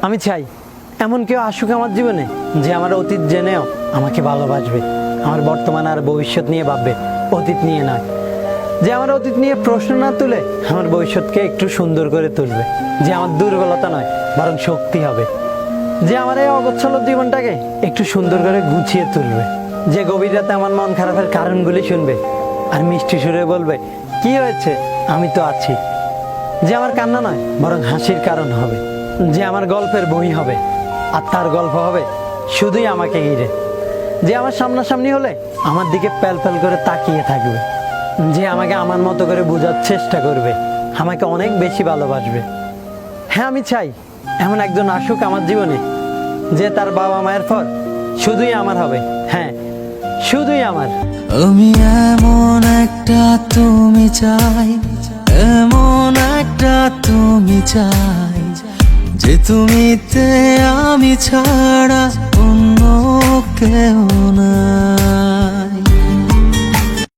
আমি চাই এমন কেউ আসুক আমার জীবনে যে আমার অতীত জেনেও আমাকে ভালোবাসবে, আমার বর্তমান আর ভবিষ্যৎ নিয়ে ভাববে, অতীত নিয়ে নয়। যে আমার অতীত নিয়ে প্রশ্ন না তুলে আমার ভবিষ্যৎকে একটু সুন্দর করে তুলবে, যে আমার দুর্বলতা নয় বরং শক্তি হবে, যে আমার এই অগোছালো জীবনটাকে একটু সুন্দর করে গুছিয়ে তুলবে, যে গভীর রাতে আমার মন খারাপের কারণগুলি শুনবে আর মিষ্টি সুরে বলবে কি হয়েছে, আমি তো আছি। যে আমার কান্না নয় বরং হাসির কারণ হবে, যে আমার গল্পের বই হবে আর তার গল্প হবে শুধুই আমাকে ঘিরে, যে আমার সামনাসামনি হলে আমার দিকে প্যাল প্যাল করে তাকিয়ে থাকবে, যে আমাকে আমার মতো করে বোঝার চেষ্টা করবে, আমাকে অনেক বেশি ভালোবাসবে। হ্যাঁ, আমি চাই এমন একজন আসুক আমার জীবনে যে তার বাবা মায়ের পর শুধুই আমার হবে, হ্যাঁ শুধুই আমার। আমি এমন একটা তুমি চাই, এমন একটা তুমি চাই, যে তুমিতে আমি ছাড়া অন্য কেউ না।